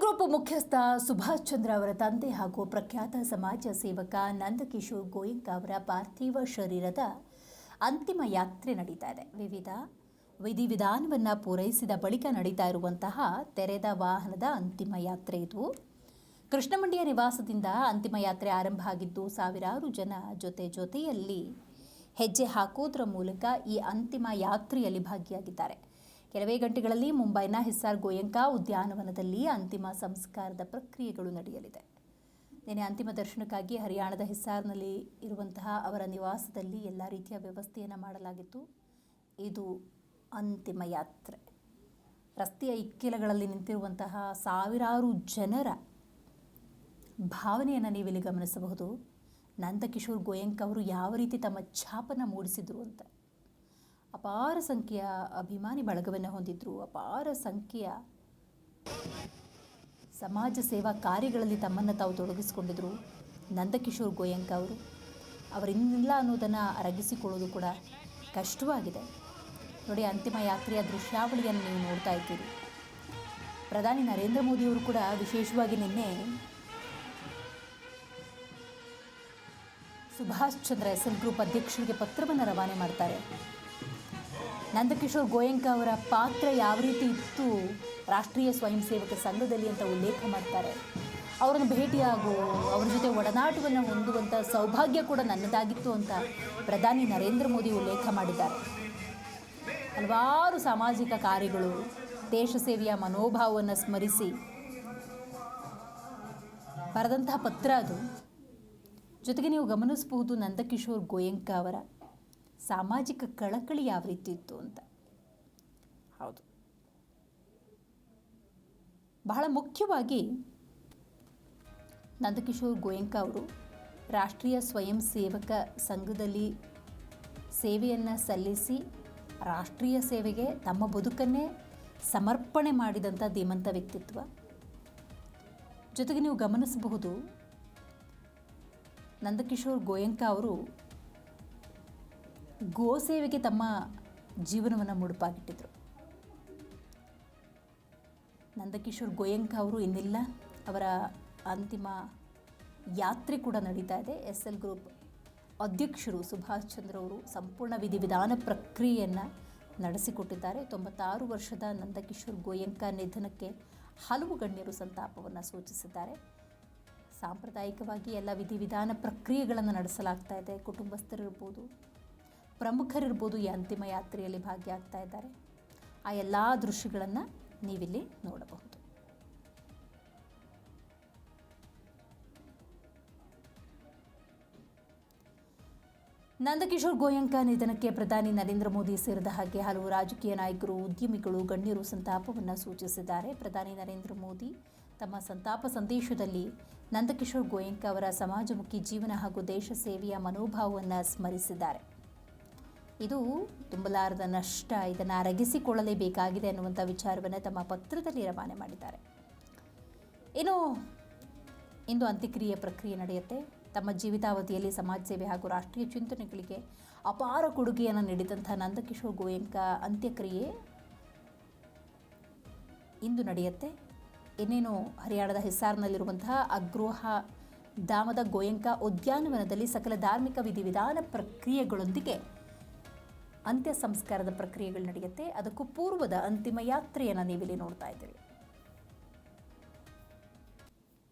Group ಮುಖ್ಯಸ್ಥ ಸುಭಾಷ್ ಚಂದ್ರ ಅವರ ತಂದೆ ಹಾಗೂ ಪ್ರಖ್ಯಾತ ಸಮಾಜ ಸೇವಕ ನಂದಕಿಶೋರ್ ಗೋಯಂಕ ಅವರ ಪಾರ್ಥಿವ ಶರೀರದ ಅಂತಿಮ ಯಾತ್ರೆ ನಡೀತಾ ಇದೆ. ವಿವಿಧ ವಿಧಿವಿಧಾನವನ್ನು ಪೂರೈಸಿದ ಬಳಿಕ ನಡೀತಾ ಇರುವಂತಹ ತೆರೆದ ವಾಹನದ ಅಂತಿಮ ಯಾತ್ರೆ ಇದು. ಕೃಷ್ಣಮಂಡಿಯ ನಿವಾಸದಿಂದ ಅಂತಿಮ ಯಾತ್ರೆ ಆರಂಭ ಆಗಿದ್ದು, ಸಾವಿರಾರು ಜನ ಜೊತೆಯಲ್ಲಿ ಹೆಜ್ಜೆ ಹಾಕೋದ್ರ ಮೂಲಕ ಈ ಅಂತಿಮ ಯಾತ್ರೆಯಲ್ಲಿ ಭಾಗಿಯಾಗಿದ್ದಾರೆ. ಕೆಲವೇ ಗಂಟೆಗಳಲ್ಲಿ ಮುಂಬೈನ ಹಿಸ್ಸಾರ್ ಗೋಯಂಕ ಉದ್ಯಾನವನದಲ್ಲಿ ಅಂತಿಮ ಸಂಸ್ಕಾರದ ಪ್ರಕ್ರಿಯೆಗಳು ನಡೆಯಲಿದೆ. ನಿನ್ನೆ ಅಂತಿಮ ದರ್ಶನಕ್ಕಾಗಿ ಹರಿಯಾಣದ ಹಿಸ್ಸಾರ್ನಲ್ಲಿ ಇರುವಂತಹ ಅವರ ನಿವಾಸದಲ್ಲಿ ಎಲ್ಲ ರೀತಿಯ ವ್ಯವಸ್ಥೆಯನ್ನು ಮಾಡಲಾಗಿತ್ತು. ಇದು ಅಂತಿಮ ಯಾತ್ರೆ. ರಸ್ತೆಯ ಇಕ್ಕೆಲಗಳಲ್ಲಿ ನಿಂತಿರುವಂತಹ ಸಾವಿರಾರು ಜನರ ಭಾವನೆಯನ್ನು ನೀವಿಲ್ಲಿ ಗಮನಿಸಬಹುದು. ನಂದಕಿಶೋರ್ ಗೋಯಂಕ ಅವರು ಯಾವ ರೀತಿ ತಮ್ಮ ಛಾಪನ್ನು ಮೂಡಿಸಿದ್ರು ಅಂತ. ಅಪಾರ ಸಂಖ್ಯೆಯ ಅಭಿಮಾನಿ ಬಳಗವನ್ನು ಹೊಂದಿದ್ರು. ಅಪಾರ ಸಂಖ್ಯೆಯ ಸಮಾಜ ಸೇವಾ ಕಾರ್ಯಗಳಲ್ಲಿ ತಮ್ಮನ್ನು ತಾವು ತೊಡಗಿಸಿಕೊಂಡಿದ್ರು ನಂದಕಿಶೋರ್ ಗೋಯಂಕ ಅವರು. ಅವರಿಲ್ಲ ಅನ್ನೋದನ್ನು ಅರಗಿಸಿಕೊಳ್ಳೋದು ಕೂಡ ಕಷ್ಟವಾಗಿದೆ. ನೋಡಿ, ಅಂತಿಮ ಯಾತ್ರೆಯ ದೃಶ್ಯಾವಳಿಯನ್ನು ನೀವು ನೋಡ್ತಾ ಇದ್ದೀರಿ. ಪ್ರಧಾನಿ ನರೇಂದ್ರ ಮೋದಿಯವರು ಕೂಡ ವಿಶೇಷವಾಗಿ ನಿನ್ನೆ ಸುಭಾಷ್ ಚಂದ್ರ SL ಗ್ರೂಪ್ ಅಧ್ಯಕ್ಷರಿಗೆ ಪತ್ರವನ್ನು ರವಾನೆ ಮಾಡ್ತಾರೆ. ನಂದಕಿಶೋರ್ ಗೋಯಂಕ ಅವರ ಪಾತ್ರ ಯಾವ ರೀತಿ ಇತ್ತು ರಾಷ್ಟ್ರೀಯ ಸ್ವಯಂ ಸೇವಕ ಸಂಘದಲ್ಲಿ ಅಂತ ಉಲ್ಲೇಖ ಮಾಡ್ತಾರೆ. ಅವರನ್ನು ಭೇಟಿಯಾಗೋ, ಅವರ ಜೊತೆ ಒಡನಾಟವನ್ನು ಹೊಂದುವಂಥ ಸೌಭಾಗ್ಯ ಕೂಡ ನನ್ನದಾಗಿತ್ತು ಅಂತ ಪ್ರಧಾನಿ ನರೇಂದ್ರ ಮೋದಿ ಉಲ್ಲೇಖ ಮಾಡಿದ್ದಾರೆ. ಹಲವಾರು ಸಾಮಾಜಿಕ ಕಾರ್ಯಗಳು, ದೇಶ ಸೇವೆಯ ಮನೋಭಾವವನ್ನು ಸ್ಮರಿಸಿ ಬರೆದಂತಹ ಪತ್ರ ಅದು. ಜೊತೆಗೆ ನೀವು ಗಮನಿಸಬಹುದು ನಂದಕಿಶೋರ್ ಗೋಯಂಕ ಅವರ ಸಾಮಾಜಿಕ ಕಳಕಳಿ ಯಾವ ರೀತಿ ಇತ್ತು ಅಂತ. ಹೌದು, ಬಹಳ ಮುಖ್ಯವಾಗಿ ನಂದಕಿಶೋರ್ ಗೋಯಂಕ ಅವರು ರಾಷ್ಟ್ರೀಯ ಸ್ವಯಂ ಸೇವಕ ಸಂಘದಲ್ಲಿ ಸೇವೆಯನ್ನು ಸಲ್ಲಿಸಿ ರಾಷ್ಟ್ರೀಯ ಸೇವೆಗೆ ತಮ್ಮ ಬದುಕನ್ನೇ ಸಮರ್ಪಣೆ ಮಾಡಿದಂಥ ಧೀಮಂತ ವ್ಯಕ್ತಿತ್ವ. ಜೊತೆಗೆ ನೀವು ಗಮನಿಸಬಹುದು ನಂದಕಿಶೋರ್ ಗೋಯಂಕ ಅವರು ಗೋ ಸೇವೆಗೆ ತಮ್ಮ ಜೀವನವನ್ನು ಮುಡುಪಾಗಿಟ್ಟಿದ್ರು. ನಂದಕಿಶೋರ್ ಗೋಯಂಕ ಅವರು ಇನ್ನಿಲ್ಲ. ಅವರ ಅಂತಿಮ ಯಾತ್ರೆ ಕೂಡ ನಡೀತಾ ಇದೆ. SL ಗ್ರೂಪ್ ಅಧ್ಯಕ್ಷರು ಸುಭಾಷ್ ಚಂದ್ರ ಅವರು ಸಂಪೂರ್ಣ ವಿಧಿವಿಧಾನ ಪ್ರಕ್ರಿಯೆಯನ್ನು ನಡೆಸಿಕೊಟ್ಟಿದ್ದಾರೆ. 96 ವರ್ಷದ ನಂದಕಿಶೋರ್ ಗೋಯಂಕ ನಿಧನಕ್ಕೆ ಹಲವು ಗಣ್ಯರು ಸಂತಾಪವನ್ನು ಸೂಚಿಸಿದ್ದಾರೆ. ಸಾಂಪ್ರದಾಯಿಕವಾಗಿ ಎಲ್ಲ ವಿಧಿವಿಧಾನ ಪ್ರಕ್ರಿಯೆಗಳನ್ನು ನಡೆಸಲಾಗ್ತಾ ಇದೆ. ಕುಟುಂಬಸ್ಥರಿರ್ಬೋದು, ಪ್ರಮುಖರಿರ್ಬೋದು ಈ ಅಂತಿಮ ಯಾತ್ರೆಯಲ್ಲಿ ಭಾಗಿಯಾಗ್ತಾ ಇದ್ದಾರೆ. ಆ ಎಲ್ಲ ದೃಶ್ಯಗಳನ್ನು ನೀವಿಲ್ಲಿ ನೋಡಬಹುದು. ನಂದಕಿಶೋರ್ ಗೋಯಂಕ ನಿಧನಕ್ಕೆ ಪ್ರಧಾನಿ ನರೇಂದ್ರ ಮೋದಿ ಸೇರಿದ ಹಾಗೆ ಹಲವು ರಾಜಕೀಯ ನಾಯಕರು, ಉದ್ಯಮಿಗಳು, ಗಣ್ಯರು ಸಂತಾಪವನ್ನು ಸೂಚಿಸಿದ್ದಾರೆ. ಪ್ರಧಾನಿ ನರೇಂದ್ರ ಮೋದಿ ತಮ್ಮ ಸಂತಾಪ ಸಂದೇಶದಲ್ಲಿ ನಂದಕಿಶೋರ್ ಗೋಯಂಕ ಅವರ ಸಮಾಜಮುಖಿ ಜೀವನ ಹಾಗೂ ದೇಶ ಸೇವೆಯ ಮನೋಭಾವವನ್ನು ಸ್ಮರಿಸಿದ್ದಾರೆ. ಇದು ತುಂಬಲಾರದ ನಷ್ಟ, ಇದನ್ನು ಅರಗಿಸಿಕೊಳ್ಳಲೇಬೇಕಾಗಿದೆ ಅನ್ನುವಂಥ ವಿಚಾರವನ್ನು ತಮ್ಮ ಪತ್ರದಲ್ಲಿ ರವಾನೆ ಮಾಡಿದ್ದಾರೆ. ಇನ್ನು ಇಂದು ಅಂತ್ಯಕ್ರಿಯೆ ಪ್ರಕ್ರಿಯೆ ನಡೆಯುತ್ತೆ. ತಮ್ಮ ಜೀವಿತಾವಧಿಯಲ್ಲಿ ಸಮಾಜ ಸೇವೆ ಹಾಗೂ ರಾಷ್ಟ್ರೀಯ ಚಿಂತನೆಗಳಿಗೆ ಅಪಾರ ಕೊಡುಗೆಯನ್ನು ನೀಡಿದಂಥ ನಂದಕಿಶೋರ್ ಗೋಯಂಕ ಅಂತ್ಯಕ್ರಿಯೆ ಇಂದು ನಡೆಯುತ್ತೆ. ಇನ್ನೇನು ಹರಿಯಾಣದ ಹಿಸ್ಸಾರ್ನಲ್ಲಿರುವಂತಹ ಅಗ್ರೋಹ ಧಾಮದ ಗೋಯಂಕ ಉದ್ಯಾನವನದಲ್ಲಿ ಸಕಲ ಧಾರ್ಮಿಕ ವಿಧಿವಿಧಾನ ಪ್ರಕ್ರಿಯೆಗಳೊಂದಿಗೆ ಅಂತ್ಯ ಸಂಸ್ಕಾರದ ಪ್ರಕ್ರಿಯೆಗಳು ನಡೆಯುತ್ತೆ. ಅದಕ್ಕೂ ಪೂರ್ವದ ಅಂತಿಮ ಯಾತ್ರೆಯನ್ನು ನೀವಿಲ್ಲಿ ನೋಡ್ತಾ ಇದ್ದೀರಿ.